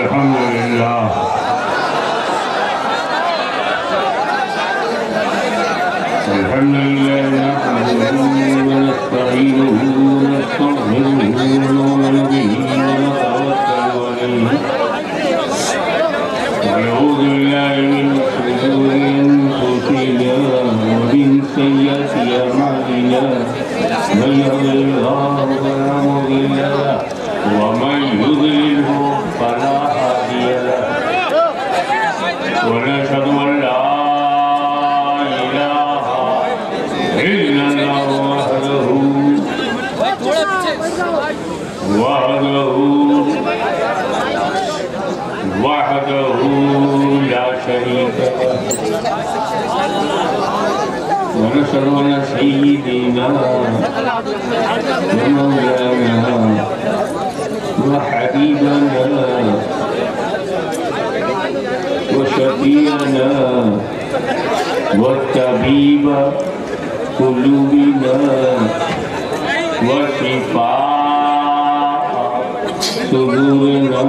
अल्हम्दुलिल्लाह अल्हम्दुलिल्लाह नहमदुहु व नस्तईनुहु व नस्तगफिरुहु व नु'मिनु बिही व नतवक्कलु अलैहि व नऊज़ु बिल्लाहि मिन शुरूरि अंफुसिना व मिन सय्यिआति अमालिना मन यहदिहिल्लाहु फला मुदिल्ल लहु व मन युद्लिल्हु फला हादिय लहु व नशहदु अन ला वहदहू ला शरीक लहू व नशहदु अन्न सय्यिदना व मौलाना व हबीबना व शफीअना व तबीब कुलूबिना व शिफा सुदूरना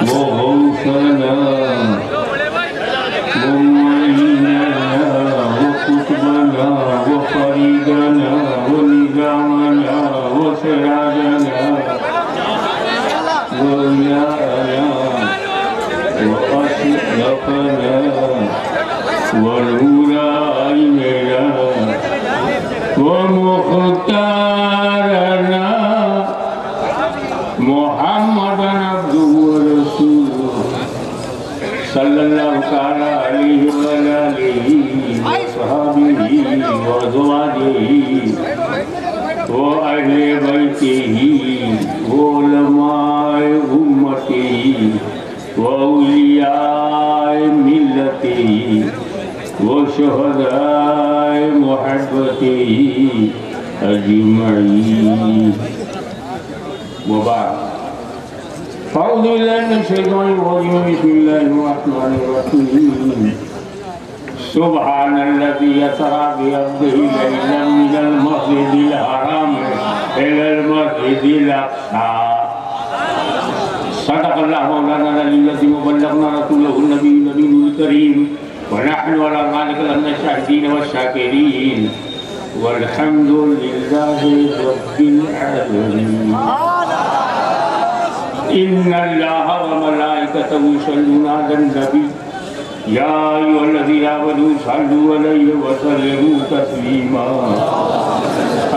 वो गौसना वो मईना वो कुतुबना वो फरीदना वो निजामना वो सिराजना वो याना वो अशरफना वो नूराइना वो मुख्तारना मोहम्मदन अब्दुहु व रसूलुहु सल्लल्लाहु तआला अलैहि व आलिहि व सहाबिही व अज़वाजिही व अहले बैतिही व उलमाए उम्मतिही व औलियाए मिल्लतिही व शुहदाए मुहब्बतिही अजमईन वबाद फ़ौज़ बिल्लाहि मिनश शैतानिर रजीम बिस्मिल्लाहिर रहमानिर रहीम सुब्हानल्लज़ी असरा बिअब्दिही लैलन मिनल मस्जिदिल हराम इलल मस्जिदिल अक़सा सदक़ल्लाहु मौलाना अल-अलीयुल अज़ीम व बल्लगना रसूलहुन नबियुल अमीनुल करीम व नहनु अला ज़ालिका लमिन अश-शाहिदीन वश-शाकिरीन वल्हम्दुलिल्लाहि रब्बिल आलमीन इन्नल्लाह व मलाइकतहु युसल्लूना अलन नबी या अय्युहल्लज़ीना आमनू सल्लू अलैहि व सल्लिमू तस्लीमा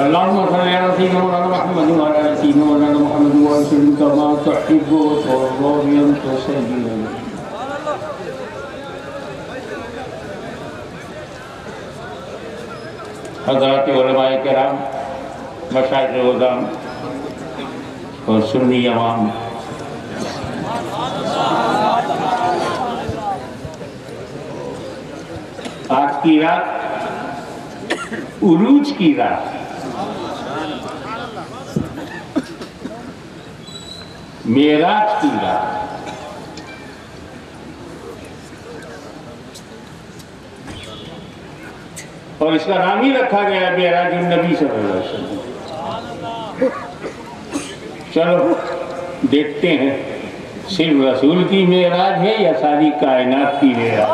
अल्लाहुम्मा सल्लि अला सय्यिदिना मुहम्मद व अला आलि सय्यिदिना मुहम्मद व सल्लिम कमा तुहिब्बु व तुर्ज़ा या सय्यिदना। हज़रात उलमाए किराम, मशाइख़ उज़्ज़ाम और सुन्नी अवाम, आज की रात उरूज की रात, मेराज की रात, और इसका नाम ही रखा गया मेराज नबी सल्लल्लाहु अलैहि वसल्लम। चलो देखते हैं सिर्फ रसूल की मेराज है या सारी कायनात की मेराज।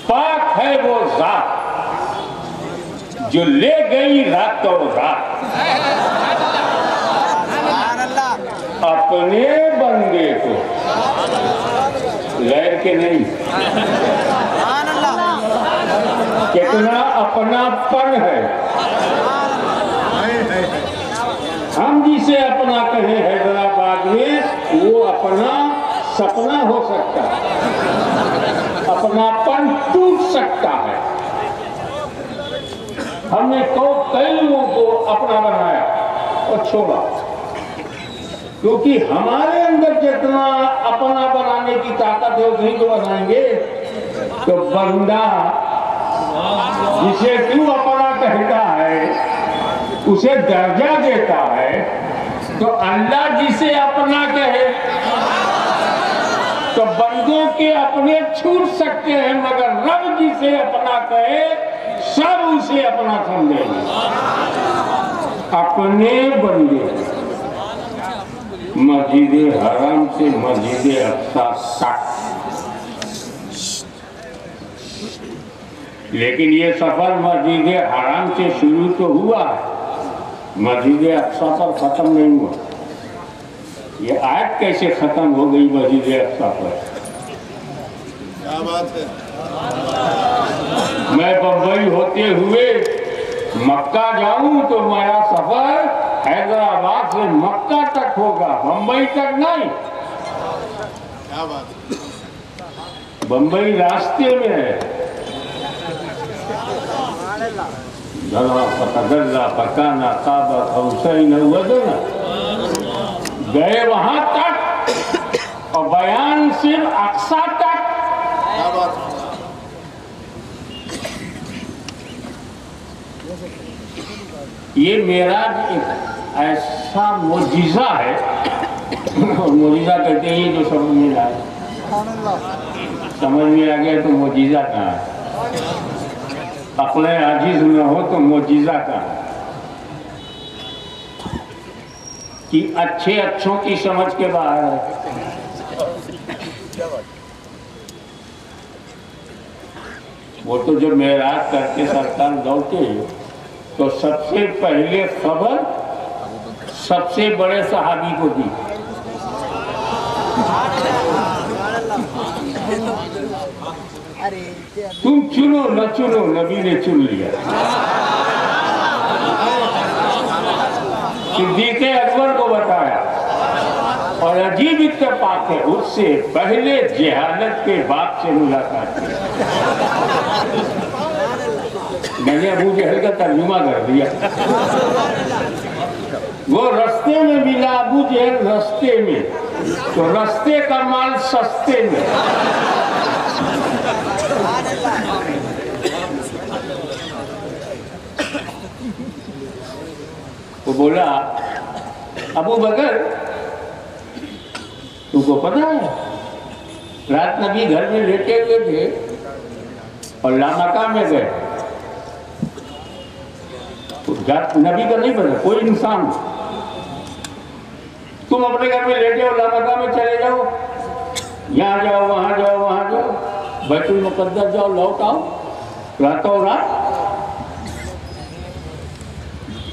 पाक है वो जात जो ले गई रातों रात अपने बंदे को, गैर के नहीं। कितना अपनापन है। हम जिसे अपना कहें हैदराबाद में, वो अपना सपना हो सकता है, अपनापन टूट सकता है। हमने कई लोगों को अपना बनाया और छोड़ा, क्योंकि हमारे अंदर जितना अपना बनाने की ताकत है उतनी तो बनाएंगे। तो बंदा जिसे क्यों अपना कहता है, उसे दर्जा देता है। तो अल्लाह जिसे अपना कहे तो बंदों के अपने छूट सकते हैं, मगर रब जिसे अपना कहे सब उसे अपना समझेंगे। अपने बंदे मस्जिद हराम से मस्जिद अक्सा तक, लेकिन ये सफर मस्जिद हराम से शुरू तो हुआ, मस्जिद अक्सा पर खत्म नहीं हुआ। ये आयत कैसे खत्म हो गई मस्जिद अक्सा पर? क्या बात है। मैं बंबई होते हुए मक्का जाऊं तो मेरा सफर हैदराबाद से मक्का तक होगा, बंबई तक नहीं। क्या बात है। बंबई रास्ते में है। गला पकाना काबा हुसैन वदना, गए वहां तक और बयान सिर्फ अक्सा तक। क्या बात है। ये मेरा एक ऐसा मोजिजा है, मोजिजा कहते हैं जो समझ में आए, समझ में आ गया तो मोजिजा कहाँ है? अक्ल आजिज न हो तो मोजिजा कहाँ है? कि अच्छे अच्छों की समझ के बाहर है। वो तो जब मेराज करके सरकार लौटे तो सबसे पहले खबर सबसे बड़े सहाबी को दी। तुम चुनो न चुनो, नबी ने चुन लिया। सिद्दीक़ अकबर को बताया और अजीब इत्तेफाक है, उससे पहले जहालत के बाप से मुलाकात की। मैंने अबू जहल का तर्जुमा कर दिया। वो रास्ते में मिला, अबू जहल रास्ते में, तो रास्ते का माल सस्ते में। वो बोला, अबू बकर तुमको पता है रात नबी घर में लेटे हुए थे और लामका में गए। नबी का नहीं पता, कोई इंसान, तुम अपने घर में लेटे हो, लामका में चले जाओ, यहाँ जाओ वहां जाओ वहां जाओ, बैतुल मुकद्दस जाओ, लौट आओ रातों रात।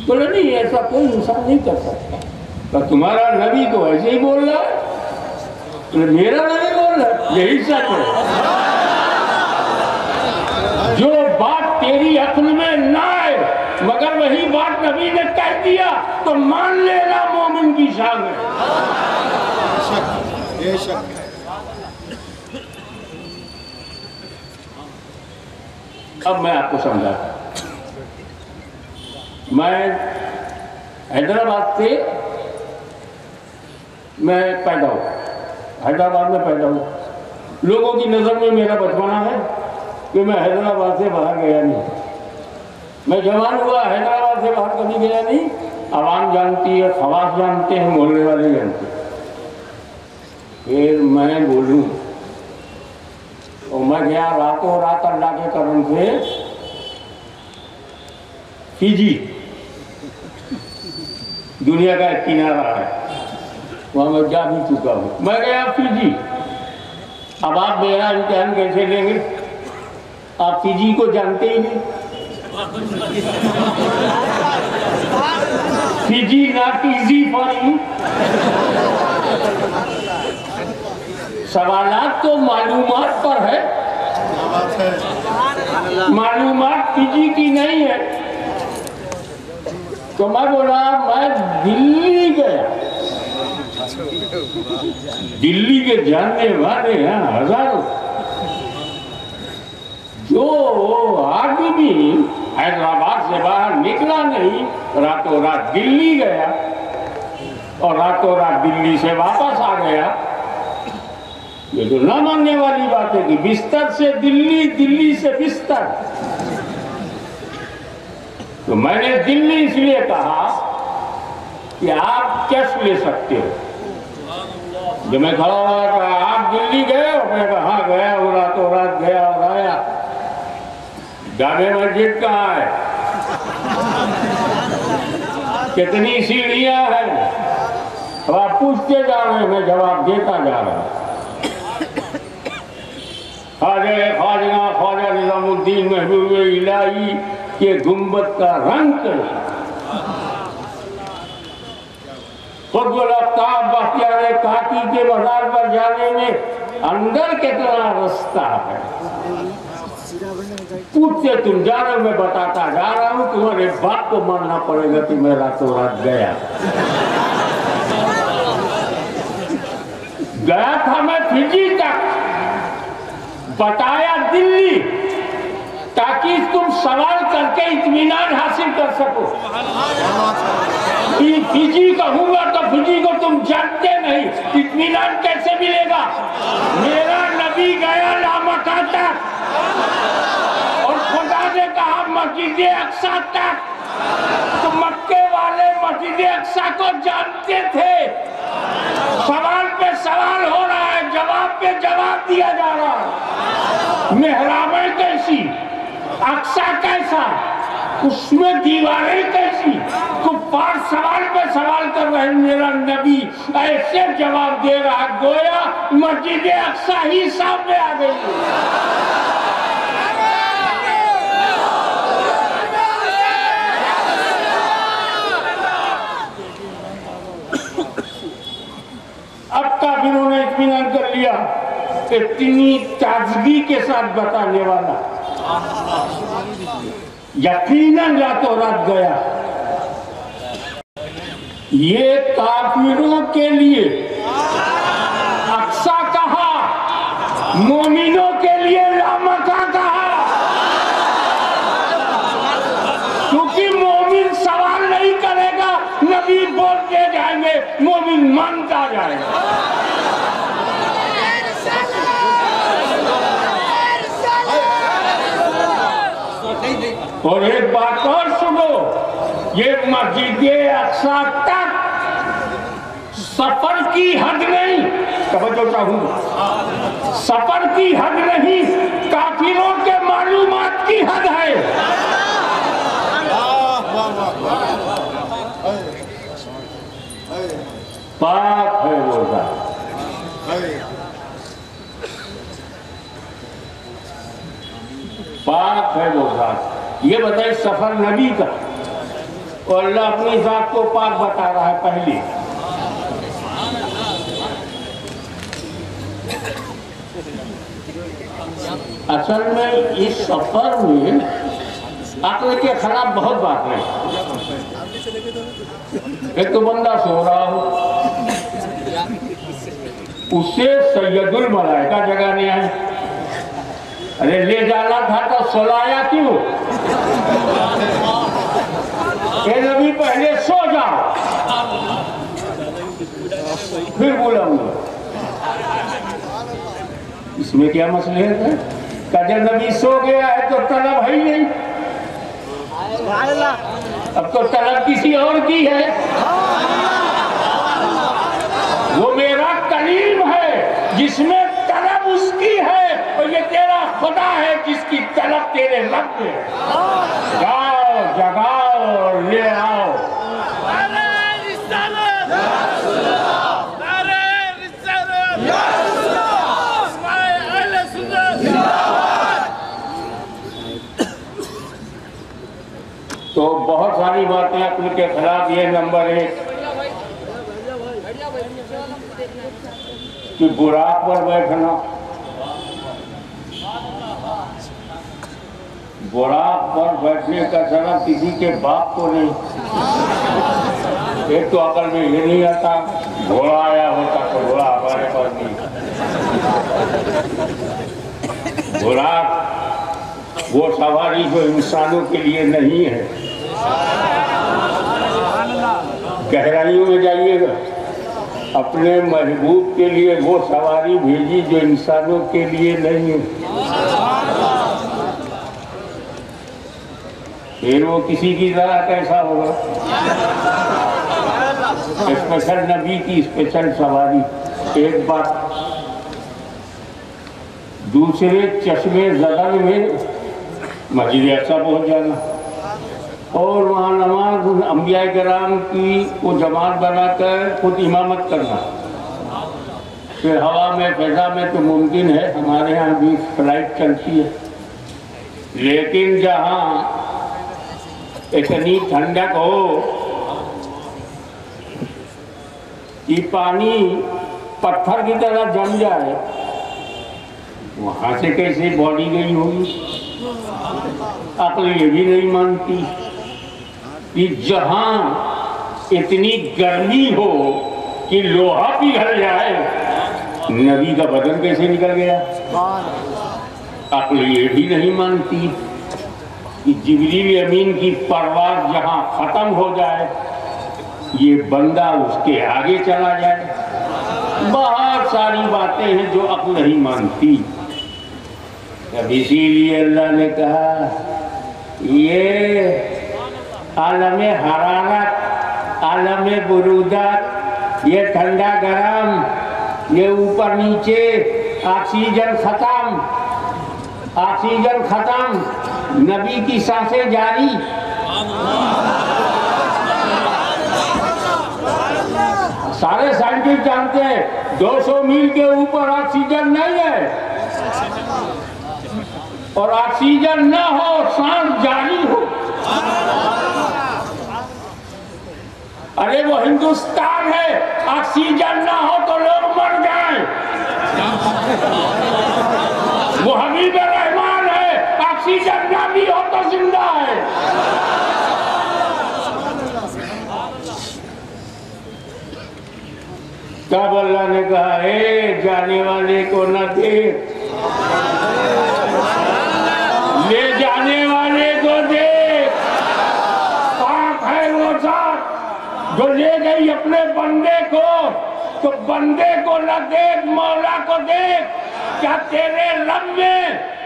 बोले नहीं, ऐसा कोई इंसान नहीं कर सकता। तो तुम्हारा नबी तो ऐसे ही बोल रहा है, तो मेरा नबी बोल रहा है, यही सच है। जो बात तेरी अक्ल में ना आए मगर वही बात नबी ने कह दिया तो मान लेना मोमिन की शान है। बेशक। अब मैं आपको समझाता। मैं हैदराबाद से मैं पैदा हुआ, हैदराबाद में पैदा हुआ। लोगों की नज़र में मेरा बचपना है कि मैं हैदराबाद से बाहर गया नहीं। मैं जवान हुआ, हैदराबाद से बाहर कभी गया नहीं। आवाम जानती है, खवास जानते हैं, मोहल्ले वाले जानते हैं। फिर मैं बोलूं और मैं गया रातों रात अल्लाह के करम से फिजी, दुनिया का एक किनारा है, वहां मैं जा भी चुका हूं। मैं गया फिजी। अब आप मेरा इम्तिहान कैसे लेंगे? आप फिजी को जानते ही नहीं। Physics not easy for you. सवालात तो मालूमात पर है, मालूमात फिजी की नहीं है। तो मैं बोला मैं दिल्ली गया। दिल्ली के जानने वाले हैं हजारों। जो आदमी हैदराबाद से बाहर निकला नहीं, रातों रात दिल्ली गया और रातों रात दिल्ली से वापस आ गया। ये तो न मानने वाली बात है कि बिस्तर से दिल्ली, दिल्ली से बिस्तर। तो मैंने दिल्ली इसलिए कहा कि आप कैसे ले सकते हो। जब मैं खड़ा हुआ कहा आप दिल्ली गए हो, मैं कहा हाँ गया हूँ, रातों रात गया और आया। जामे मस्जिद कहाँ है? कितनी सीढ़ियां हैं? अब आप पूछते जा रहे हैं, मैं जवाब देता जा रहा हूं। ख्वाजा निजामुद्दीन महबूब इलाही के गुंबद का रंग खुद बख्तियार काकी के बाजार पर जाने में अंदर कितना रास्ता है पूछते तुम जा रहे हो, मैं बताता जा रहा हूँ। तुम्हारे बाप को मानना पड़ेगा कि मैं रातों रात गया था मैं फिजी तक, बताया दिल्ली, ताकि तुम सवाल करके इत्मीनान हासिल कर सको। फिजी कहूंगा तो फिजी को तुम जानते नहीं, इत्मीनान कैसे मिलेगा? मेरा नबी गया लामका तक और खुदा ने कहा मस्जिद अक्सा तक, तो मक्के वाले मस्जिद अक्सा को जानते थे। सवाल पे सवाल हो रहा है, जवाब पे जवाब दिया जा रहा है। मेहराबें कैसी, अक्सा कैसा, उसमें दीवारें कैसी, कुफ्फार सवाल पे सवाल कर रहे हैं। मेरा नबी ऐसे जवाब दे रहा, गोया मस्जिद अक्सा ही सामने आ गई। अब काफिरों ने इत्मीनान कर लिया, इतनी ताजगी के साथ बताने वाला यकीनन रातों रात गया। ये काफिरों के लिए अक्सा कहा, मोमिनों के लिए लामका कहा, क्योंकि मोमिन सवाल नहीं करेगा, नबी बोलते जाएंगे, मोमिन मानता जाएगा। और एक बात और सुनो, ये मस्जिद अक्सा तक सफर की हद नहीं, तवज्जो चाहूंगा, सफर की हद नहीं, काफिरों के मालूमात की हद है। पाक है वो पाक है वो जात। ये बताइए सफर नबी का, और अल्लाह अपनी जात को पाक बता रहा है पहले। असल में इस सफर में अक्ल के खिलाफ बहुत बात है। एक तो बंदा सो रहा हो, उसे सैयदुल मलाइका जगाने आए, अरे ले जाना था तो सुलाया क्यों? ये नबी पहले सो जाओ फिर बुलाऊंगा। इसमें क्या मसलहत है? जब नबी सो गया है तो तलब है ही नहीं, अब तो तलब किसी और की है। वो मेरा कलीम है जिसमें तलब उसकी है, और ये तेरा खुदा है जिसकी तलब तेरे रब में है। जाओ जगाओ और ले आओ। तो बहुत सारी बातें अक्ल के खिलाफ। ये नंबर 1 कि बुराक पर बैठना, बुराक पर बैठने का जरा किसी के बाप को नहीं। एक तो अकल में ये नहीं आता, घोड़ा आया होता तो घोड़ा हमारे पास नहीं। बुराक वो सवारी जो इंसानों के लिए नहीं है। गहराइयों में जाइएगा, अपने महबूब के लिए वो सवारी भेजी जो इंसानों के लिए नहीं है। फिर वो किसी की तरह कैसा होगा? स्पेशल नबी की स्पेशल सवारी। एक बात, दूसरे चश्मे ज़दन में मस्जिद अक्सा पहुंच जाना। और वहाँ नमाज अंबिया कराम की को जमात बनाकर खुद इमामत करना। फिर हवा में फ़िज़ा में तो मुमकिन है, हमारे यहाँ भी फ्लाइट चलती है, लेकिन जहाँ इतनी ठंडक हो कि पानी पत्थर की तरह जम जाए, वहाँ से कैसे बॉडी गई होगी? अक्ल ये भी नहीं मानती कि जहाँ इतनी गर्मी हो कि लोहा पिघल जाए, नबी का बदन कैसे निकल गया? अक्ल ये भी नहीं मानती कि जिब्रील अमीन की परवाज़ जहाँ ख़त्म हो जाए, ये बंदा उसके आगे चला जाए। बहुत सारी बातें हैं जो अक्ल नहीं मानती। अब इसीलिए अल्लाह ने कहा ये आलम हरारत, आलम बुरूदत, ये ठंडा गरम, ये ऊपर नीचे, ऑक्सीजन खत्म, नबी की सांसें जारी। सारे साइंटिस्ट जानते हैं 200 मील के ऊपर ऑक्सीजन नहीं है, और ऑक्सीजन न हो सांस जारी हो। अरे वो हिंदुस्तान है, ऑक्सीजन न हो तो लोग मर जाएं। वो हबीब रहमान है, ऑक्सीजन न भी हो तो जिंदा है। तब अल्लाह ने कहा हे जाने वाले को न देख, ले जाने वाले को देख। पाक है वो जात जो ले गई अपने बंदे को, तो बंदे को न देख, मौला को देख। क्या तेरे रब में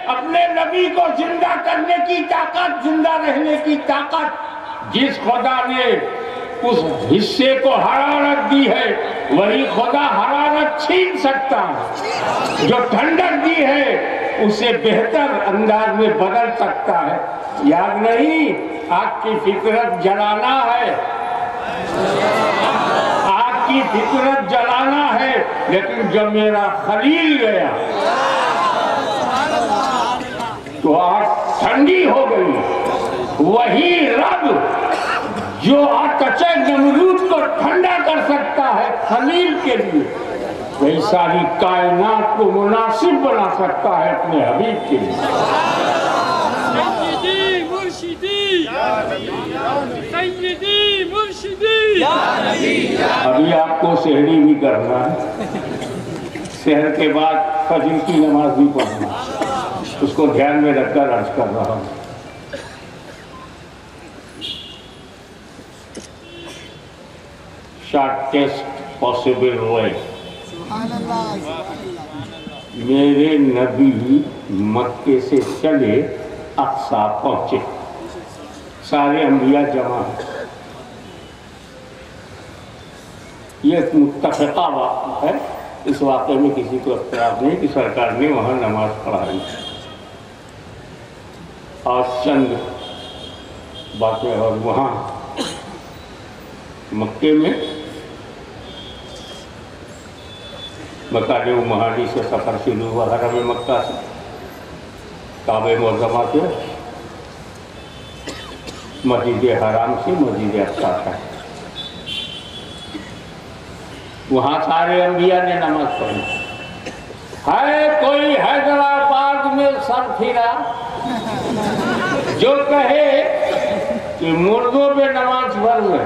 अपने नबी को जिंदा करने की ताकत, जिंदा रहने की ताकत, जिस खुदा ने उस हिस्से को हरारत दी है, वही खुदा हरारत छीन सकता है। जो ठंडक दी है उसे बेहतर अंदाज में बदल सकता है। याद नहीं, आग की फितरत जलाना है, आग की फितरत जलाना है, लेकिन जब मेरा खलील गया तो आग ठंडी हो गई। वही रब जो आतशे नमरूद को ठंडा कर सकता है खलील के लिए, वही सारी कायनात को मुनासिब बना सकता है अपने हबीब के लिए। सैयदी मुर्शिदी, सैयदी मुर्शिदी। अभी आपको सहरी भी करना है, सहर के बाद फजर की नमाज भी पढ़ना, उसको ध्यान में रखकर अर्ज कर रहा हूँ। Shortest possible way. मेरे नबी मक्के से चले अक्सा पहुंचे, सारे अंबिया जमा। ये एक मुत्तफ़िक़ा वाक़ा है, इस वाक़े में किसी को इख्तिलाफ नहीं कि सरकार ने वहाँ नमाज पढ़ाई। और चंद बातें और वहाँ मक्के में मकाने महाली से सफ़र शुरू हुआ, हरम मक्का से काबे मुअज़्ज़मा से, मस्जिद हराम से मस्जिद अक़सा तक। वहाँ सारे अंबिया ने नमाज पढ़ी। है कोई हैदराबाद में सर फिरा जो कहे कि मुर्दों पे नमाज फर्ज है?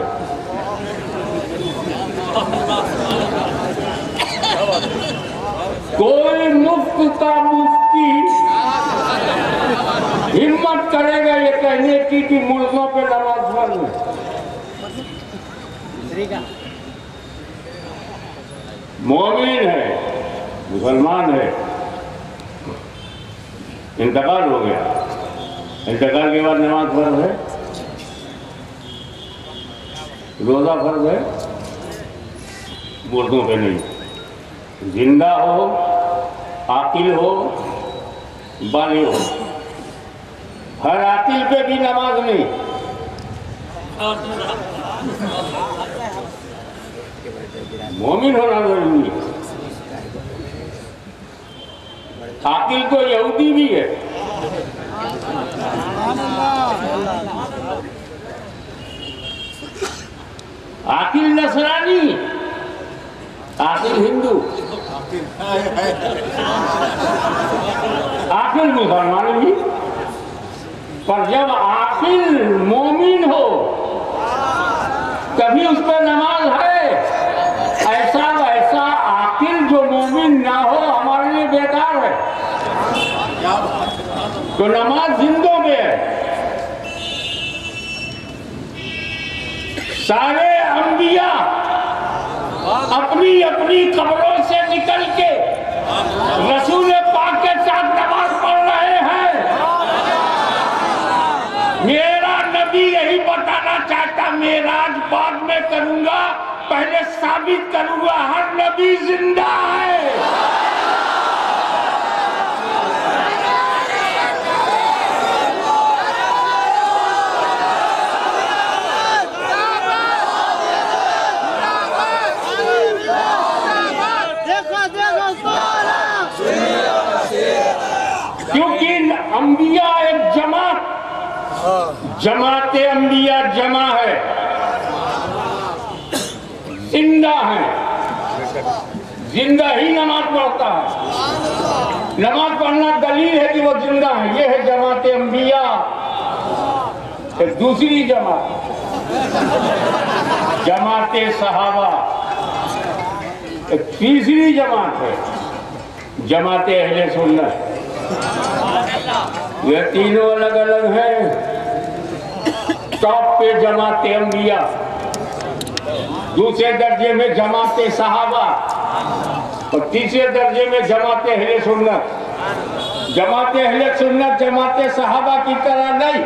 कोई मुफ्त का मुफ्ती हिम्मत करेगा ये कहने की कि मुर्दों पे नमाज फर्ज है? मोमिन है, मुसलमान है, इंतकाल हो गया, इंतकाल के बाद नमाज फर्ज है, रोजा फर्ज है, मुर्दों पे नहीं। जिंदा हो, आकिल हो, बालिग हो, हर आकिल पे भी नमाज नहीं। मोमिन होना जरूरी है। आकिल तो यहूदी भी है, आकिल नसरानी, आकिल हिंदू, आकिल मुसलमान भी। पर जब आकिल मोमिन हो तभी उस पर नमाज है। ऐसा वैसा आकिल जो मोमिन ना हो हमारे लिए बेकार है। तो नमाज जिंदों में है। सारे अंबिया अपनी अपनी कब्रों से निकल के रसूल पाक के साथ नमाज पढ़ रहे हैं। मेरा नबी यही बताना चाहता, मेराज बाद में करूंगा, पहले साबित करूंगा हर नबी जिंदा है। क्योंकि अंबिया एक जमाते अंबिया जमा है, जिंदा है, जिंदा ही नमाज पढ़ता है। नमाज पढ़ना दलील है कि वो जिंदा है। ये है जमाते अंबिया। एक दूसरी जमात जमाते सहाबा, एक तीसरी जमात है जमाते अहले सुन्नत। ये तीनों अलग अलग हैं। टॉप पे जमाते अंबिया, दूसरे दर्जे में जमाते सहाबा और तीसरे दर्जे में जमाते अहले सुन्नत। जमाते अहले सुन्नत जमाते सहाबा की तरह नहीं,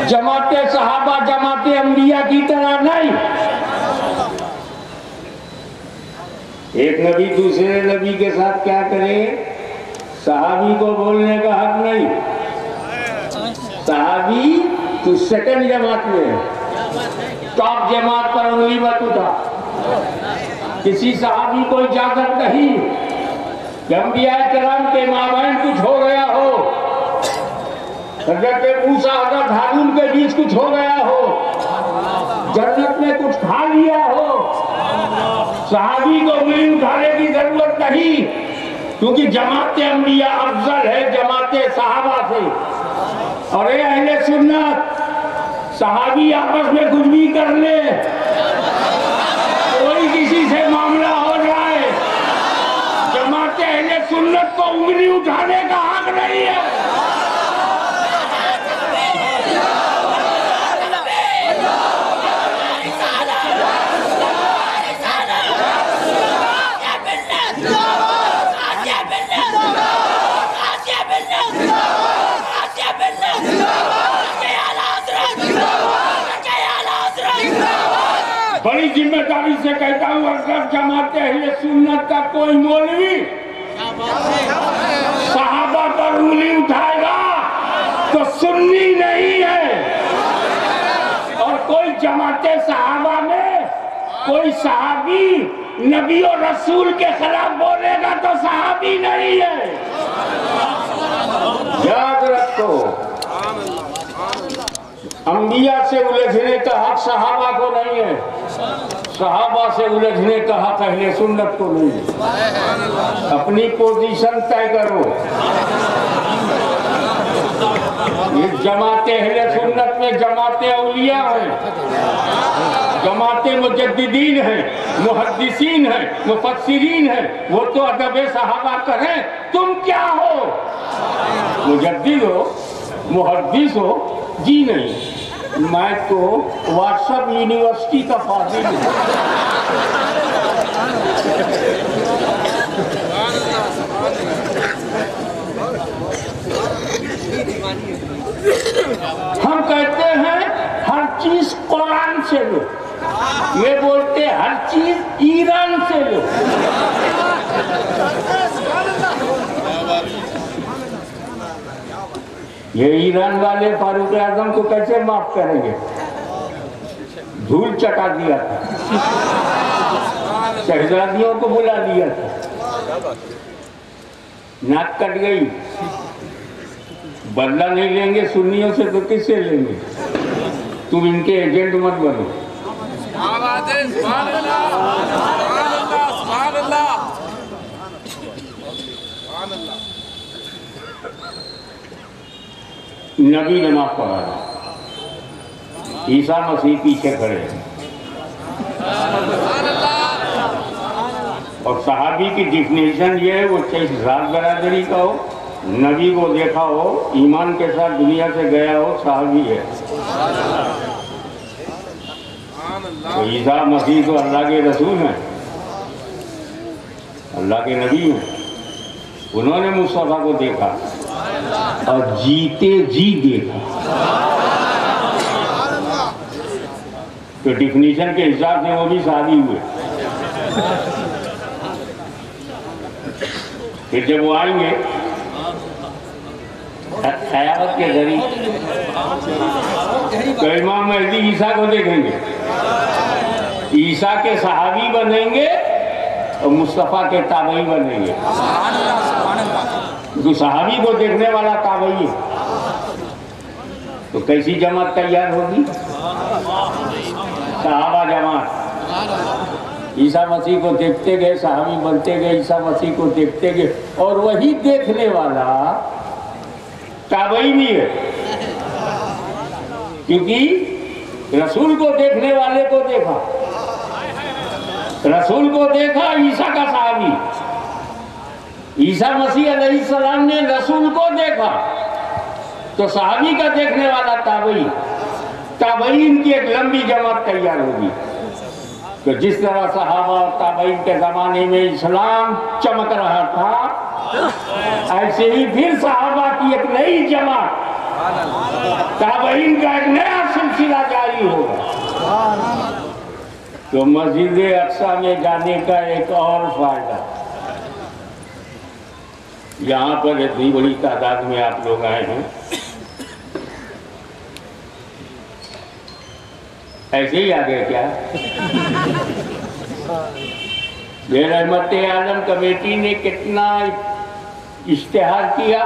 जमाते सहाबा जमाते अंबिया की तरह नहीं। एक नबी दूसरे नबी के साथ क्या करे? सहाबी को बोलने का हक नहीं। सहाबी तू सेकंड जमात में है, टॉप जमात पर उंगली मत उठा। किसी सहाबी को इजाजत नहीं कि अंबिया किराम के माबैन कुछ हो गया हो, हज़रत मूसा हज़रत हारून के बीच कुछ हो गया हो, जन्नत में कुछ खा लिया हो। सहाबी को उंगली उठाने की जरूरत नहीं, क्योंकि जमाते अंबिया अफजल है जमाते सहाबा से। और ये अहले सुन्नत सहाबी आपस में कुछ भी कर ले, कोई किसी से मामला हो जाए, जमाते अहले सुन्नत को उंगली उठाने का हक नहीं है। बड़ी जिम्मेदारी से कहता हूँ, अगर जमाते अहले सुन्नत का कोई मौलवी सहाबा पर उंगली उठाएगा तो सुन्नी नहीं है। और कोई जमाते सहाबा में कोई सहाबी नबी और रसूल के खिलाफ बोलेगा तो सहाबी नहीं है। याद रखो, अंबिया से उलझने का हक सहाबा को नहीं है, सहाबा से उलझने का हक अहले सुन्नत को नहीं है। अपनी पोजीशन तय करो। ये जमाते अहले सुन्नत में जमाते औलिया हैं, जमाते मुजद्दिदीन हैं, मुहद्दिसीन हैं, मुफस्सिरीन हैं। वो तो अदब सहाबा करें, तुम क्या हो? मुजद्दिद हो, मुहद्दिस हो? जी नहीं, मैं तो व्हाट्सएप यूनिवर्सिटी का फाजिल हूँ। हम कहते हैं हर चीज कुरान से लो, ये बोलते हर चीज ईरान से लो। ये ईरान वाले फारूक आजम को कैसे माफ करेंगे? धूल चटा दिया था, शहजादियों को बुला लिया था, नाक कट गई। बदला नहीं लेंगे सुन्नियों से तो किससे लेंगे? तुम इनके एजेंट मत बनो। नबी नमाज पढ़ा रहा, ईसा मसीह पीछे खड़े हैं और सहाबी की डिफिनेशन ये है, वो चाहे राज बरादरी का हो, नबी को देखा हो, ईमान के साथ दुनिया से गया हो, सहाबी है। तो ईसा मसीह तो अल्लाह के रसूल हैं, अल्लाह के नबी हैं। उन्होंने मुस्तफा को देखा और जीते जी देखा। तो डिफिनीशन के हिसाब से वो भी शादी हुए। फिर जब वो आएंगे क़यामत के करीब तो इमाम महदी ईसा को देखेंगे, ईसा के सहाबी बनेंगे और मुस्तफ़ा के ताबई बनेंगे। तो सहाबी को देखने वाला ताबई है, तो कैसी जमात तैयार होगी? सहाबा जमात। ईसा मसीह को देखते गए, सहाबी बनते गए, ईसा मसीह को देखते गए, और वही देखने वाला ताबई भी है, क्योंकि रसूल को देखने वाले को देखा, रसूल को देखा ईसा का सहाबी, ईसा मसीह अलैहिस्सलाम ने रसूल को देखा, तो सहाबी का देखने वाला ताबई, ताबई इनकी एक लंबी जमात तैयार होगी। तो जिस तरह सहाबा और ताबईन के ज़माने में इस्लाम चमक रहा था, ऐसे ही फिर सहाबा की एक नई जमात, ताबईन का एक नया सिलसिला जारी होगा। तो मस्जिद अक्सा में जाने का एक और फायदा, यहाँ पर इतनी बड़ी तादाद में आप लोग आए हैं, ऐसे ही आ गए क्या? रहमत आलम कमेटी ने कितना इश्तिहार किया,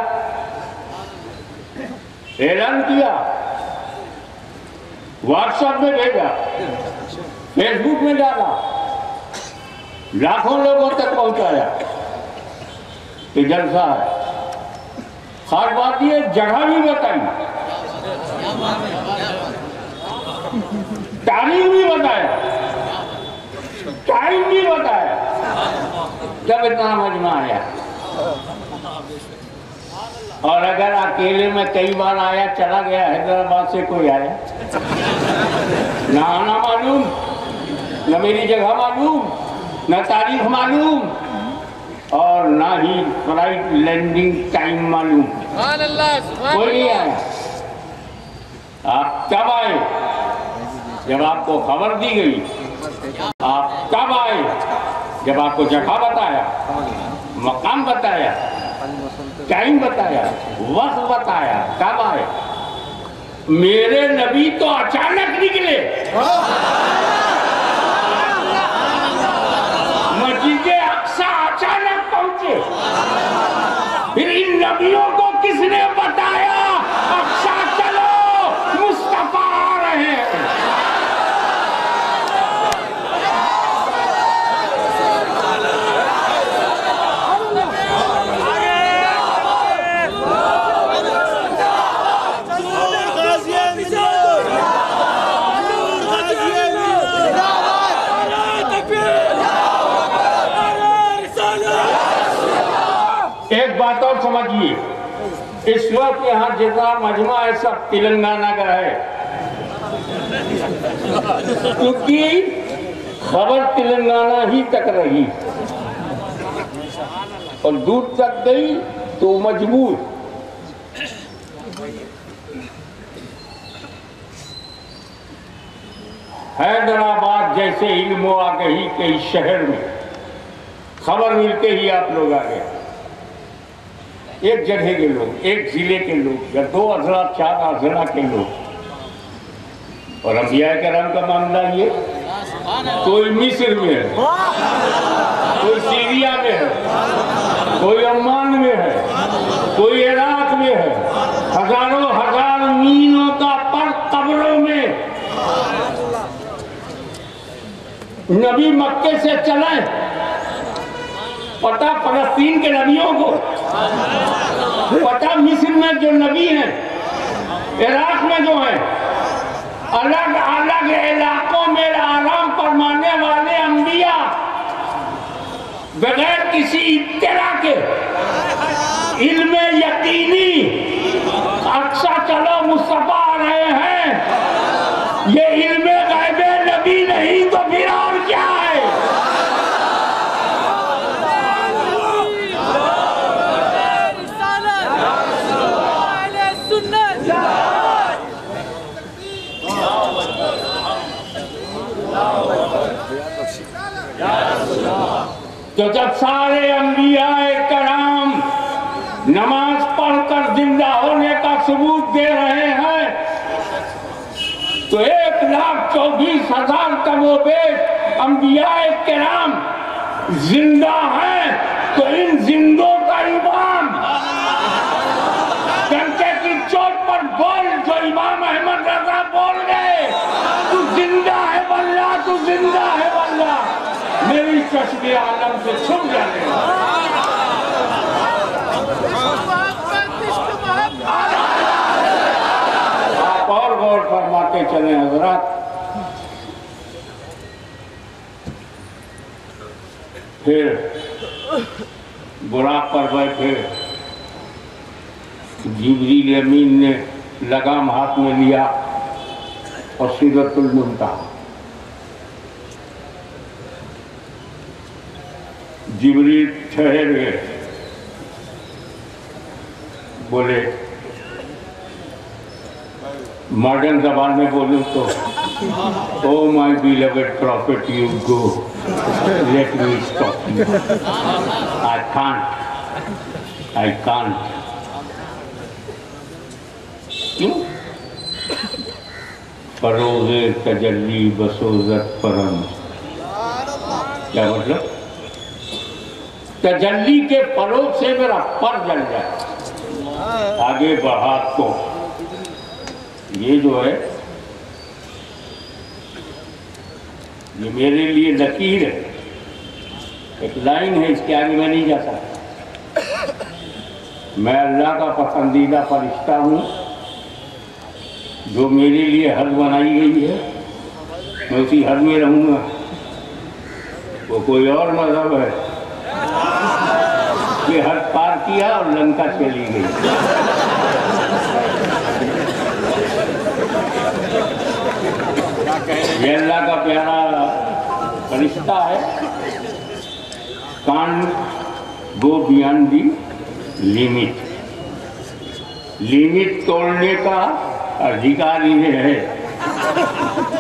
ऐलान किया, व्हाट्सएप में भेजा, फेसबुक में डाला, लाखों लोगों तक पहुंचाया कि जलसा है। खास बात ये जगह भी बताई, तारीख भी बताया, टाइम भी बताया, जब इतना मजमा आया। और अगर अकेले में कई बार आया चला गया, हैदराबाद से कोई आया ना, आना मालूम, न मेरी जगह मालूम, न तारीख मालूम, और ना ही फ्लाइट लैंडिंग टाइम मालूम, कोई नहीं आया। आप कब आए? जब आपको खबर दी गई। आप कब आए? जब आपको जगह बताया, मकाम बताया, टाइम बताया, वक्त बताया, कब आए? मेरे नबी तो अचानक निकले, मस्जिद अक्सा अचानक पहुंचे। फिर इन नबियों को किसने बताया अक्सा चलो, मुस्तफा आ रहे हैं? एक बात और समझिए, इस वक्त यहाँ जितना मजमा है सब तेलंगाना का है, क्योंकि खबर तेलंगाना ही तक रही और दूर तक गई तो मजबूर। हैदराबाद जैसे इल्म आगही के इस शहर में खबर मिलते ही आप लोग आ गए। एक जगह के लोग, एक जिले के लोग, या 2 अजला 4 अजला के लोग और अंबिया करम का मामला ये, कोई मिस्र में है, कोई सीरिया में है, कोई अम्मान में है, कोई इराक में है, हजारों हजार मीलों का पर कब्रों में। नबी मक्के से चले, पता फलस्तीन के नबियों को, पता मिस्र में जो नबी हैं, इराक में जो है, अलग अलग इलाकों में आराम फरमाने वाले अंबिया बगैर किसी इत्तला के इल्म यकीनी अक्सर चलो मुस्तफा आ रहे हैं। ये इल्म गैबे नबी नहीं तो फिर और क्या है? तो जब सारे अंबियाए कराम नमाज पढ़कर जिंदा होने का सबूत दे रहे हैं, तो 1,24,000 कमोबेश अंबियाए कराम जिंदा हैं। तो इन जिंदों का इमाम डंके की चोट पर बोल, जो इमाम अहमद रजा बोल गए, तू जिंदा है वल्लाह, तू जिंदा है वल्लाह, मेरी चश्मे आलम से छुप जाने। आप और गौर फरमाते चले हजरात। फिर बुराक पर बैठे, जिब्रील अमीन ने लगाम हाथ में लिया और सिदरतुल मुंतहा, जिब्रील ठहर गए, बोले, मॉडर्न जबान में बोलूं तो, oh my beloved profit you go, let me stop you, I can't. क्यों? फरोज़े तजल्ली बसोजत परम। क्या मतलब? तजल्ली के फरोग से मेरा पर जल जाए, आगे बढ़ा तो ये जो है, ये मेरे लिए लकीर है, एक लाइन है, इसके आगे मैं नहीं जा सकता। मैं अल्लाह का पसंदीदा फरिश्ता हूँ, जो मेरे लिए हद बनाई गई है, मैं उसी हद में रहूँगा। वो कोई और मजहब है, ये हद पार किया और लंका चली गई। ये अल्लाह का प्यारा फरिश्ता है। Can't go beyond the limit, limit तोड़ने का अधिकार इन्हें है।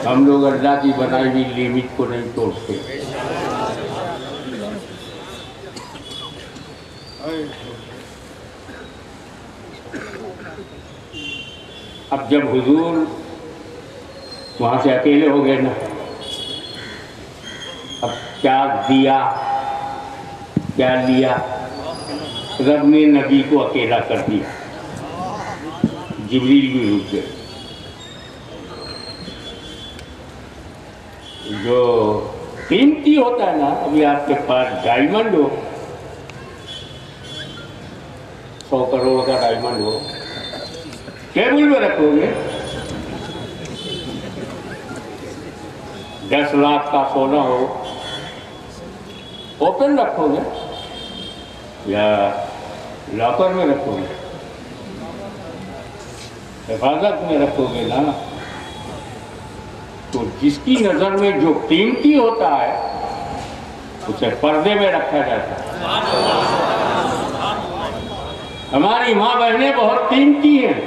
हम लोग अल्लाह की बनाई हुई लिमिट को नहीं तोड़ते। अब जब हुजूर वहां से अकेले हो गए ना, अब क्या दिया क्या लिया, रब ने नबी को अकेला कर दिया, जिब्रील भी रुक गए। जो कीमती होता है ना, अभी आपके पास डायमंड हो, 100 करोड़ का डायमंड हो, टेबल में रखोगे, 10 लाख का सोना हो, ओपन रखोगे या लॉकर में रखोगे, हिफाजत में रखोगे ना। तो जिसकी नजर में जो कीमती होता है उसे पर्दे में रखा जाता है। हमारी माँ बहनें बहुत कीमती हैं,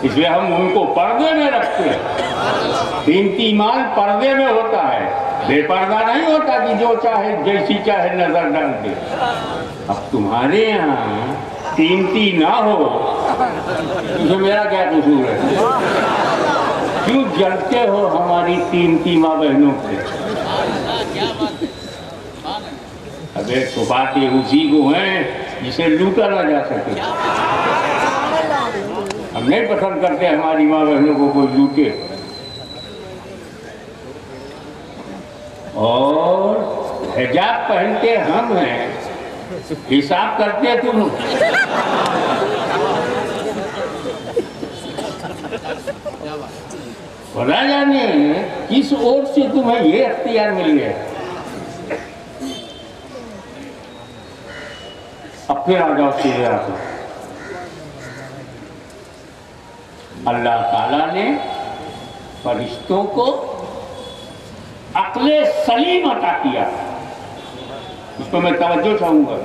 इसलिए हम उनको पर्दे में रखते हैं। कीमती माल पर्दे में होता है, बेपर्दा नहीं होता कि जो चाहे जैसी चाहे नजर डाल दे। अब तुम्हारे यहाँ कीमती ना हो तो मेरा क्या कसूर है? क्यों जलते हो हमारी कीमती माँ बहनों पे? अबे छुपाते उसी को हैं जिसे लूटा ना जा सके। हम नहीं पसंद करते हमारी माँ बहनों को कोई लूटे। और हिजाब पहनते हम हैं, हिसाब करते तुम। खुदा जाने किस ओर से तुम्हें ये अख्तियार मिल गया। अब फिर आ जाओ सीधे आके। अल्लाह ताला ने फरिश्तों को अक्ले सलीम अता किया। उसको मैं तवज्जो चाहूंगा।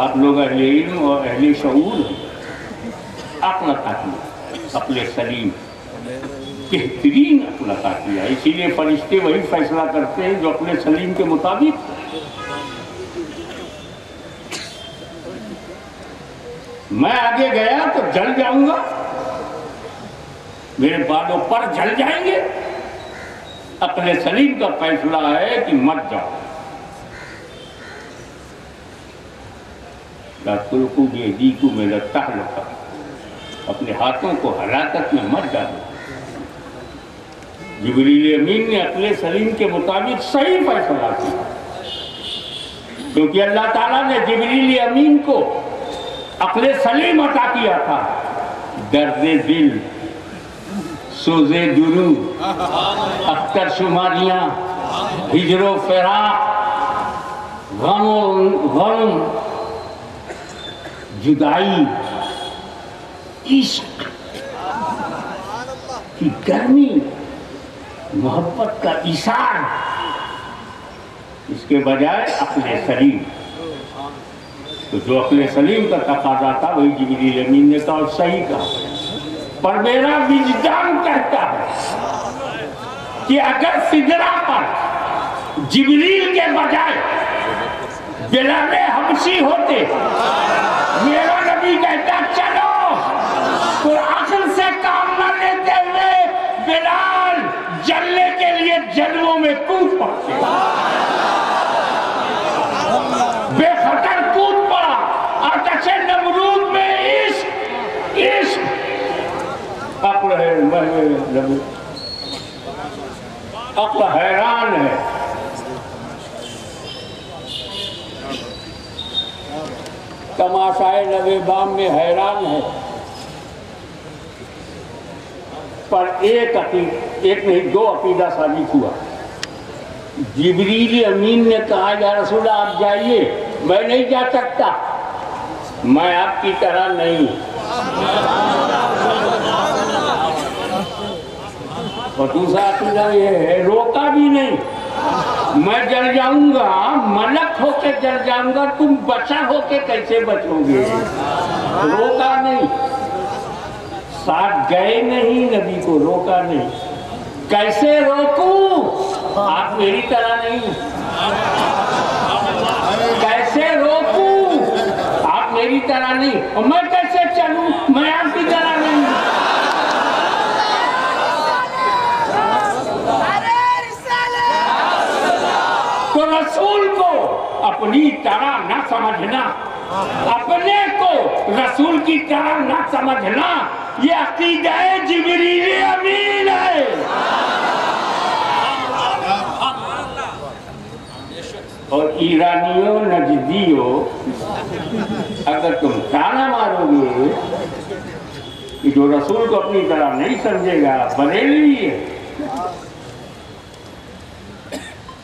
आप लोग अहले इल्म और अहले शऊर अक्ल अता किया, अक्ले सलीम, बेहतरीन अक्ल अता किया। इसीलिए फरिश्ते वही फैसला करते हैं जो अपने सलीम के मुताबिक। मैं आगे गया तो जल जाऊंगा, मेरे बालों पर जल जाएंगे। अक्ले सलीम का फैसला है कि मत जाओ। अपने हाथों को हलाकत में मत डालो। जिब्रील अमीन ने अक्ले सलीम के मुताबिक सही फैसला किया, क्योंकि अल्लाह ताला ने जिब्रील अमीन को अक्ले सलीम अता किया था। दर्द दिल, सोजे दुरू, अख्तर शुमारियां, हिजरो फिराक, गम, जुदाई, इश्क की गर्मी, मोहब्बत का इशार, इसके बजाय अक्ले सलीम। तो जो अक्ले सलीम का तकाजा था वही जिब्रील अमीन ने कहा और सही कहा। पर मेरा विजदान कहता है कि अगर सिदरा पर जिब्रील के बजाय बिलाल हबशी होते, मेरा नबी कहता चलो, तो अक्ल से काम न लेते हुए बिलाल जलने के लिए जन्मों में कूद पड़ते, बेखतर कूद पड़ा। आतशे नमरूद में इश्क इश्क अक्ल है, अक्ल हैरान है। तमाशाए नबे बाम में हैरान है। पर एक नहीं दो अकीदा साबित हुआ। जिब्रील अमीन ने कहा या रसूल आप जाइए, मैं नहीं जा सकता, मैं आपकी तरह नहीं। और दूसरा अकीदा ये है, रोका भी नहीं, मैं जल जाऊंगा, मलक होके जल जाऊंगा, तुम बचा होके कैसे बचोगे? रोका नहीं, साथ गए नहीं, नबी को रोका नहीं। कैसे रोकूं? आप मेरी तरह नहीं। कैसे रोकूं? आप मेरी तरह नहीं। और मैं कैसे चलूं? मैं आपकी तरह नहीं। तो रसूल को अपनी तरह न समझना, अपने को रसूल की तरह न समझना, ये अकीदा जिब्रील अमीन है। और ईरानियों नजदियों, अगर तुम ताना मारोगे कि जो रसूल को अपनी तरह नहीं समझेगा बरेलवी है,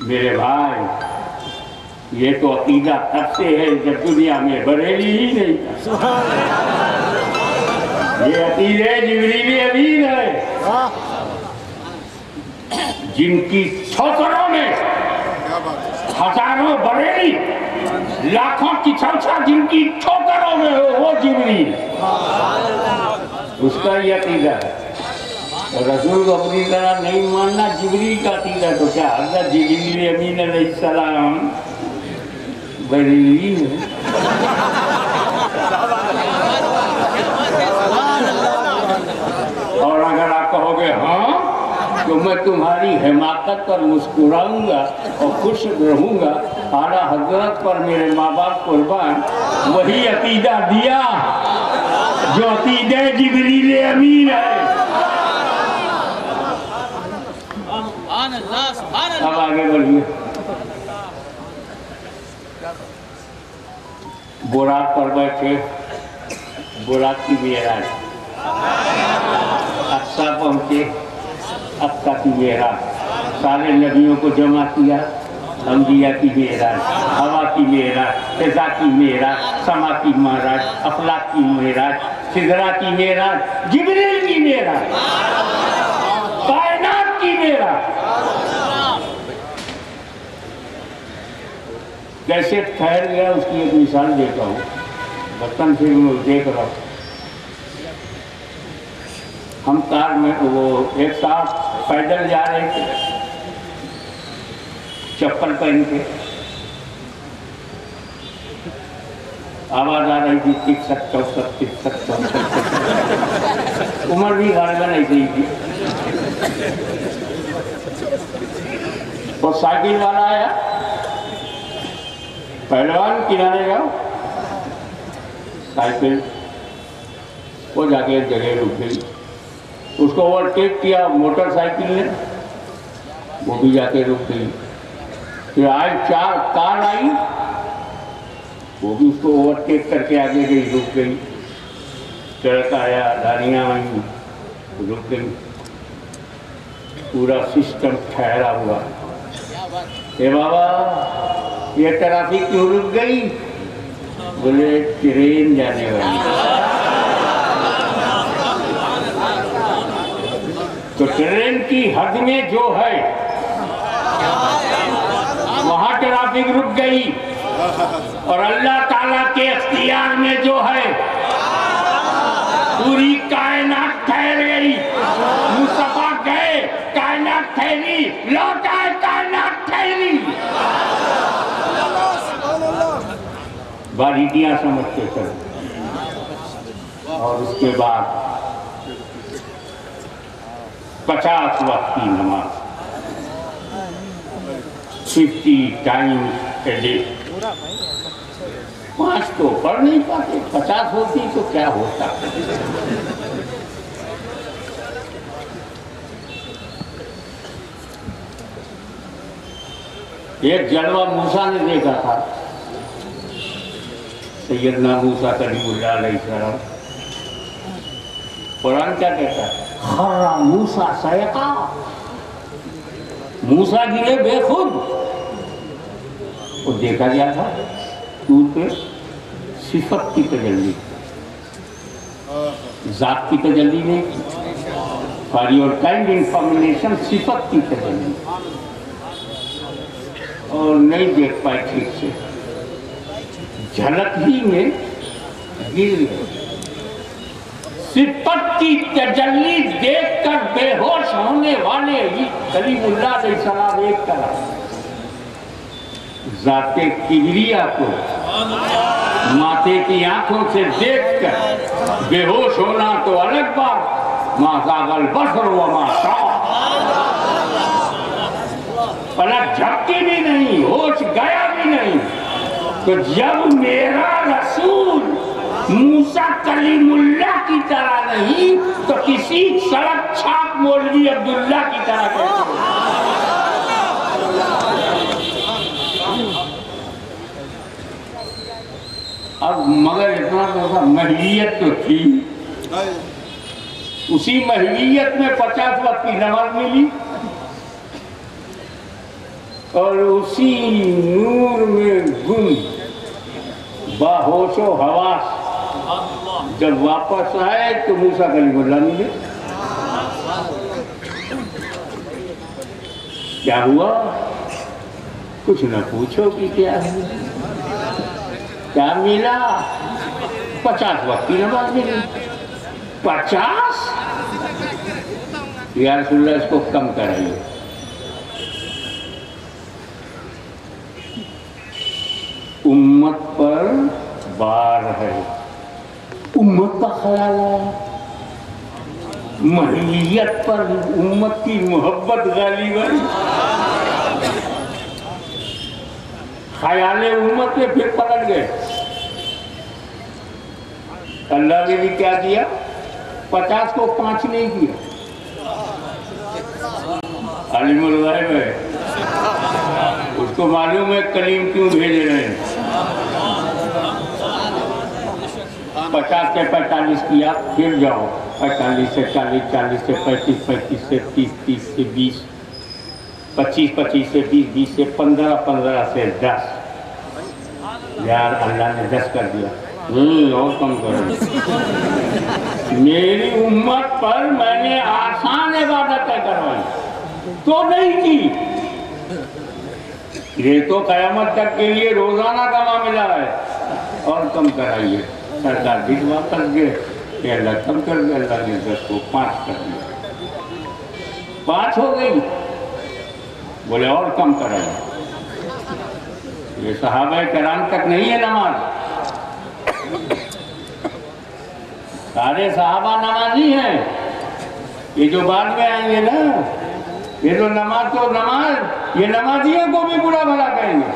मेरे भाई ये तो अकीदा तब से है जब दुनिया में बरेली ही नहीं था। ये अकीदे जिब्रील अमीन है, जिनकी ठोकरों में हजारों बरेली, लाखों की चर्चा जिनकी ठोकरों में हो, वो जिब्रील, उसका ये अकीदा है। रसूल को अपनी तरह नहीं मानना जिब्रील का अकीदा। तो क्या हज़रत जिब्रील अमीन अलैहिस्सलाम बरेली है? और अगर आप कहोगे हाँ तो मैं तुम्हारी हिमाकत पर मुस्कुराऊंगा और खुश रहूंगा। आला हजरत पर मेरे माँ बाप कुर्बान, वही अकीदा दिया जो अकीदा जिब्रील अमीन है। अब आगे बढ़िए। बुराक पर बैठे, बुराक की मेराज, अक्सा पहुंचे, अक्सा की मेराज, सारे नबियों को जमा किया, अंबिया की मेराज, हवा की मेराज, फिजा की मेराज, समा की मेराज, अफलाक की मेराज, सिदरा की मेराज, जिब्रील की मेराज, कायनात की मेराज। कैसे ठहर गया उसकी एक मिसाल देता हूँ। बचपन से देख रहा हूँ, हम कार में वो एक साथ पैदल जा रहे थे, चप्पल पहन के, आवाज आ रही थी टिक सक चौसक टिक सक चौसक। उम्र भी गाड़ियाँ नहीं गई थी। वो साइकिल वाला आया, पहलवान किनारे जाओ, साइकिल वो जाके एक जगह रुक गई, उसको ओवरटेक किया मोटरसाइकिल ने, वो भी जाके रुक गई। फिर आज 4 कार आई, वो भी उसको ओवरटेक करके आगे गई, रुक गई। ट्रक आया, गाड़ियाँ आई, रुक गई। पूरा सिस्टम ठहरा हुआ। ए बाबा ये ट्रैफिक क्यों रुक गई? बोले ट्रेन जाने वाली। तो ट्रेन की हद में जो है वहां ट्रैफिक रुक गई, और अल्लाह ताला के इख्तियार में जो है पूरी कायनात ठहर गई। मुस्तफा गए, कायनात ठहरी, लौट आए, कायनात ठहरी। बारीकियां समझते चलो। और उसके बाद 50 वक्त की नमाज, 50 टाइम्स ए डे। 5 तो पढ़ नहीं पाते, 50 होती तो क्या होता। एक जलवा मूसा ने देखा था, सैयदना मूसा कलीमुल्लाह अलैहिस्सलाम। कुरान क्या कहता है? खर्रा मूसा सयका, मूसा गिरे बेखुद। वो देखा गया था दूर पे सिफत की तजल्ली, जात की तजल्ली नहीं। फॉर योर काइंड इंफॉर्मेशन, सिफत की तजल्ली। और नहीं देख पाए ठीक से, झलक ही में गिर गए। सिफत की तजल्ली देखकर बेहोश होने वाले ही कलीमुल्लाह अलैहिस्सलाम एक तरफ, जाते किबरिया को माथे की आंखों से देखकर बेहोश होना तो अलग बात। माज़ागल बसर व मा ताग़ा, पलक झपकी भी नहीं, होश गया भी नहीं। तो जब मेरा रसूल मूसा कलीमुल्लाह की तरह नहीं तो किसी सड़क छाप मौलवी अब्दुल्ला की तरह कैसे? अब मगर इतना तो महवियत तो थी, उसी महवियत में 50 वक्त की नमाज मिली, और उसी नूर में गुम बाहोशो हवास जब वापस आए तो मूसा कलीमुल्लाह मिले। क्या हुआ? कुछ न पूछो कि क्या है, क्या मिला? 50 वक्त की नमाज मिली। 50? या रसूलल्लाह इसको कम कराइए। उम्मत पर बार है, उम्मत का ख्याल है। महलियत पर उम्मत की मोहब्बत गालिब आई। ख्याले उम्मत में फिर पलट गए। अल्लाह ने भी क्या किया, 50 को 5 नहीं किया। अलीमुल गायब है, उसको मालूम है कलीम क्यों भेज रहे हैं। 50 से 45 किया, फिर जाओ 45 से 40, 40 से 35, 35 से 30, 30 से 20, 25, 25 से 20, 20 से 15, 15 से 10। यार अल्लाह ने 10 कर दिया, और कम करो। मेरी उम्मत पर मैंने आसान इबादतें करवाई तो नहीं की। ये तो कयामत तक के लिए रोजाना का मामला है, और कम कराइए। सरकार दिन वापस गए, अल्लाह कम कर दिया। अल्लाह ने 10 को 5 कर दिया, 5 हो गई। बोले और कम कराइए। ये सहाबा किराम तक नहीं है नमाज, सारे सहाबा नमाजी हैं। ये जो बाद में आएंगे ना, ये तो नमाज, ये नमाजियों को भी बुरा भला कहेंगे।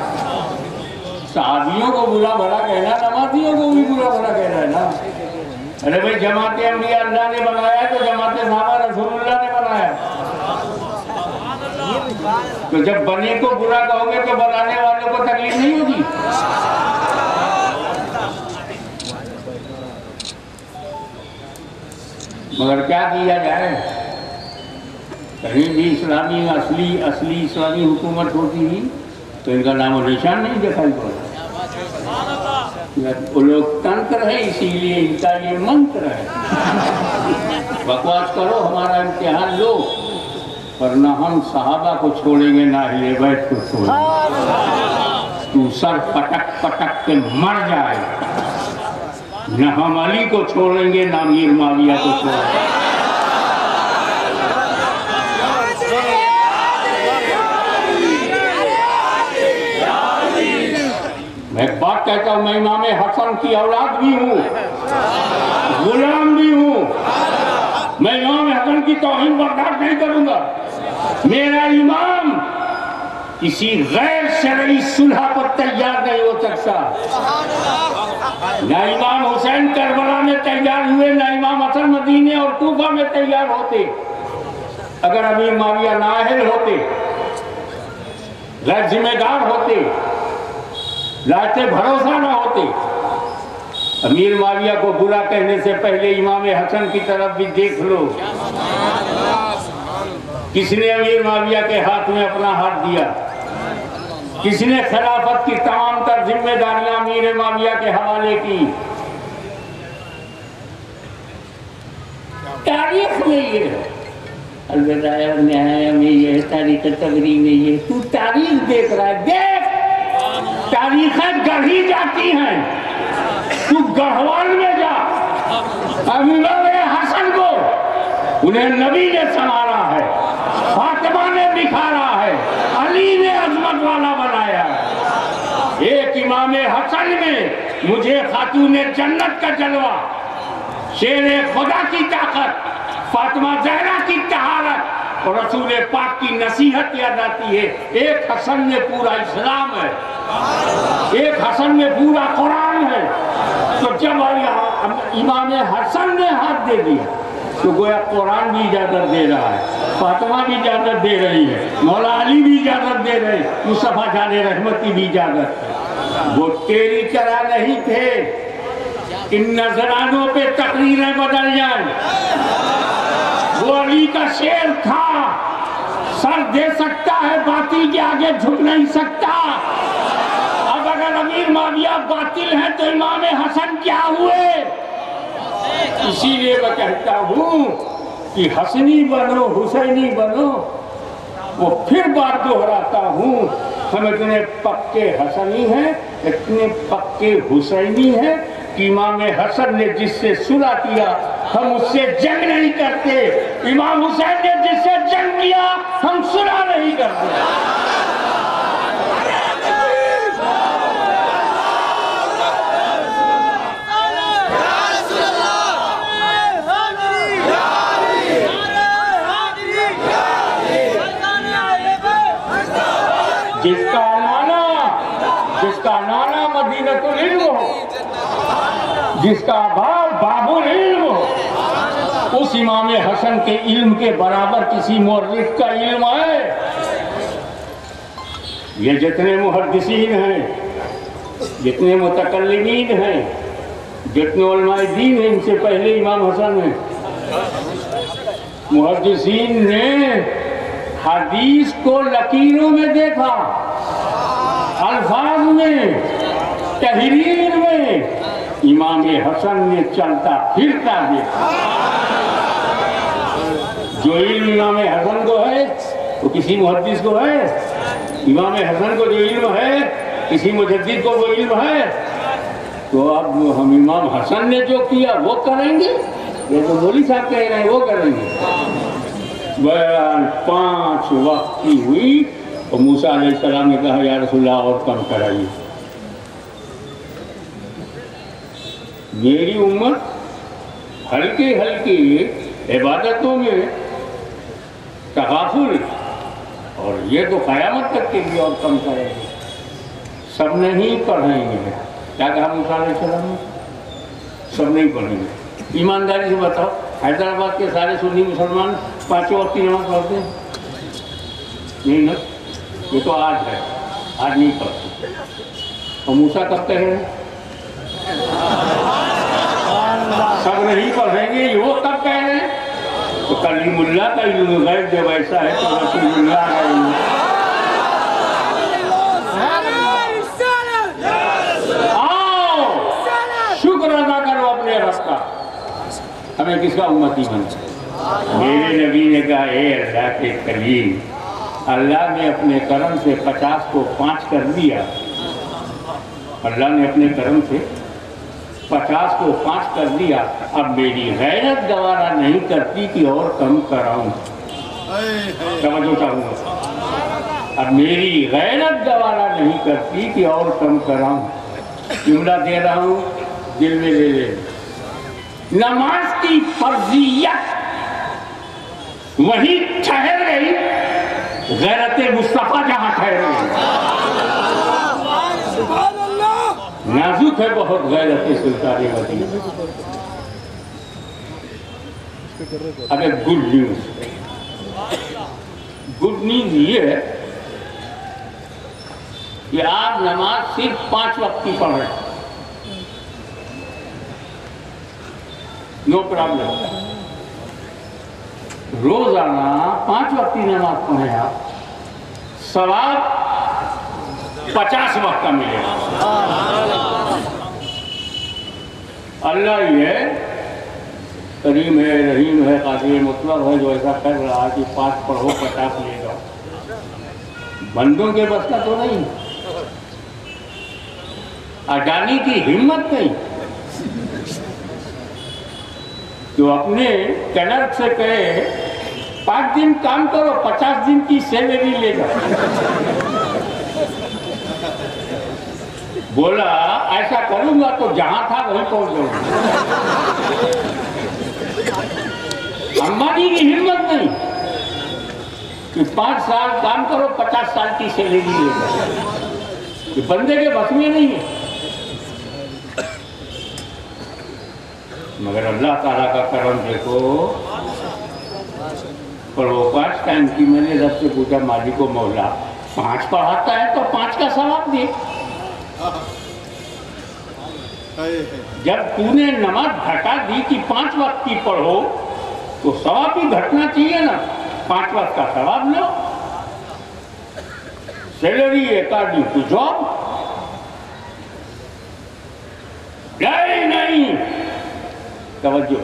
सहाबियों को बुरा भला कहना, नमाजियों को भी बुरा भला कहना है ना। अरे भाई जमाते अंबिया अल्लाह ने बनाया है, तो जमाते सहाबा रसूलुल्लाह ने बनाया। तो जब बने को बुरा कहोगे तो बनाने वालों को तकलीफ नहीं होगी। मगर क्या किया जाए, कहीं भी इस्लामी असली इस्लामी हुकूमत होती थी तो इनका नाम और निशान नहीं दिखाई पड़ा। वो लोग तंत्र है, इसीलिए इनका ये मंत्र है। बकवास करो, हमारा इम्तिहान लो, वरना हम सहाबा को छोड़ेंगे ना हिले बैठ को छोड़ेंगे। तू सर पटक पटक के मर जाए, न हम अली को छोड़ेंगे ना मीर माविया को छोड़ेंगे। मैं एक बात कहता हूँ, मैं इमाम हसन की औलाद भी हूँ, गुलाम भी हूँ। मैं इमाम हसन की तौहीन बर्दाश्त नहीं करूंगा। मेरा इमाम किसी गैर शरई सुलह पर तैयार नहीं हो सकता। ना इमाम हुसैन करबला में तैयार हुए, ना इमाम हसन मदीने और कूफा में तैयार होते। अगर अमीर माविया नाअहल होते, गैर जिम्मेदार होते, लाते भरोसा ना होते। अमीर माविया को बुरा कहने से पहले इमाम हसन की तरफ भी देख लो। किसने अमीर माविया के हाथ में अपना हाथ दिया? किसने खिलाफत की तमाम तर जिम्मेदारियां अमीर माविया के हवाले की? तारीख में ये है, अलविदा न्याय में ये है, तारीख तबरी में ये। तू तारीख देख रहा है, देख, तारीखें गढ़ी जाती हैं। तू गढ़वाल में जा, इमाम हसन को उन्हें नबी ने संवारा है, फातिमा ने निखारा है, अली ने अजमत वाला बनाया है। एक इमाम हसन में मुझे खातून जन्नत का जलवा, शेर खुदा की ताकत, फातिमा ज़हरा की तहारत और रसूल पाक की नसीहत याद आती है। एक हसन में पूरा इस्लाम है, एक हसन में पूरा कुरान है। तो जब इमाम हसन ने हाथ दे दिया तो गोया कुरान भी इजाजत दे रहा है, फातिमा भी इजाजत दे रही है, मौला अली भी इजाजत दे रहे, मुस्तफा जाने रहमत की भी इजाजत है। वो तेरी तरह नहीं थे इन नजरानों पे तकरीरें बदल जाए। वो अली का शेर था, सर दे सकता है, बातिल के आगे झुक नहीं सकता। अब अगर अमीर माविया बातिल है तो इमाम हसन क्या हुए? इसीलिए मैं कहता हूँ कि हसनी बनो, हुसैनी बनो। वो फिर बात दोहराता हूँ, हम इतने पक्के हसनी हैं, इतने पक्के हुसैनी हैं कि इमाम हसन ने जिससे सुलह किया हम उससे जंग नहीं करते, इमाम हुसैन ने जिससे जंग किया हम सुलह नहीं करते। जिसका नाना मदीनतुल इल्म हो, जिसका बाप बाबुल इल्म हो, उस इमाम हसन के इल्म के बराबर किसी मुअर्रिख का इल्म है? ये जितने मुहद्दिसीन हैं, जितने मुतकल्लिमीन हैं, जितने उलमाए दीन हैं, इनसे पहले इमाम हसन है। मुहद्दिसीन ने हदीस को लकीरों में देखा, अल्फाज में, तहरीर में। इमाम हसन ने चलता फिरता देखा। जो इल्म इमाम हसन को है वो किसी मुहद्दिस को है? इमाम हसन को जो इल्म है किसी मुजद्दिद को वो इल्म है? तो अब हम इमाम हसन ने जो किया वो करेंगे? ये तो मौलवी साहब कह रहे हैं वो करेंगे। बयान 5 वक्त की हुई और मूसा अलैहिस्सलाम ने कहा या रसूलल्लाह और कम कराइए। मेरी उम्मत हल्के हल्के इबादतों में तगाफुल, और ये तो क़यामत तक के लिए और कम करेंगे। सब नहीं पढ़ेंगे। क्या कहा मूसा अलैहिस्सलाम ने? सब नहीं पढ़ेंगे। ईमानदारी से बताओ, हैदराबाद के सारे सुन्नी मुसलमान 5 वक्त की नमाज पढ़ते हैं? नहीं ना। ये तो आज है, आज नहीं पढ़ते। और मूसा कब कह रहे हैं सब नहीं पढ़ेंगे? वो कब कह रहे हैं? तो कलीमुल्लाह का इल्म गैब जब ऐसा है तो रसूलुल्लाह का इल्म। आओ शुक्र अदा करो अपने रब का, हमें किसका उम्मती बना। मेरे नबी ने कहा हे अल्लाह के कलीम, अल्लाह ने अपने करम से 50 को 5 कर दिया। अल्लाह ने अपने करम से 50 को 5 कर दिया। अब मेरी गैरत गवारा नहीं करती कि और कम कराऊं। समझो चाहूँगा, अब मेरी गैरत गवारा नहीं करती कि और कम कराऊं। जुमला दे रहा हूँ, दिल में ले ले। नमाज की फर्जियत वहीं ठहर गई, गैरत मुस्तफा जहाँ ठहर गई। नाजुक है बहुत गैरत सुल्तानी मदीना। अगर गुड न्यूज ये है कि आप नमाज सिर्फ 5 वक्त की पढ़ रहे हैं, नो प्रॉब्लम। रोजाना 5 वक्त की नमाज पढ़े आप, सवाब 50 वक्त का मिलेगा। अल्लाह ही है, करीम है, रहीम है, कादिर मुतलक है, जो ऐसा कर रहा है कि 5 पढ़ो 50 लेगा। बंदों के बस का तो नहीं, अजानी की हिम्मत नहीं। जो अपने क्लर्क से कहे 5 दिन काम करो 50 दिन की सैलरी लेगा। बोला ऐसा करूंगा तो जहां था वहीं पहुंच जाऊंगा। अंबानी की हिम्मत नहीं कि 5 साल काम करो 50 साल की सैलरी लेगा। ये बंदे के बस में नहीं है। मगर अल्लाह ताला का करम देखो। पर वो 5 टाइम की मैंने रब से पूछा, मालिको मौला 5 पढ़ाता है तो 5 का सवाब दे। जब तूने नमाज घटा दी कि 5 वक्त की पढ़ो तो सवाब भी घटना चाहिए ना। 5 वक्त का सवाब लो, सैलरी अकॉर्डिंग टू जॉब। नहीं तवज्जो,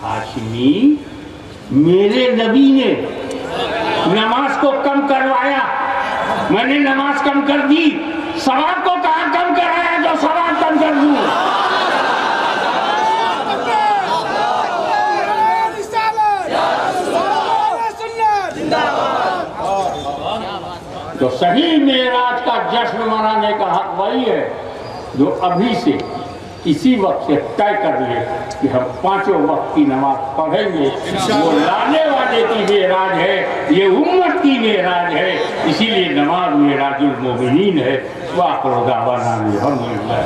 हाशमी मेरे नबी ने नमाज को कम करवाया, मैंने नमाज कम कर दी। सवाब को कहाँ कम कराया जो सवाब कम कर दूं? तो सही मेराज का जश्न मनाने का हक वही है जो अभी से इसी वक्त से तय कर ले कि हम 5 वक्त की नमाज पढ़ेंगे। वो लाने वाले की मेराज है, ये उम्मत की मेराज है, इसीलिए नमाज मेराजुल मोमिनीन है। वाक़िर दावाना अल्हम्दुलिल्लाह।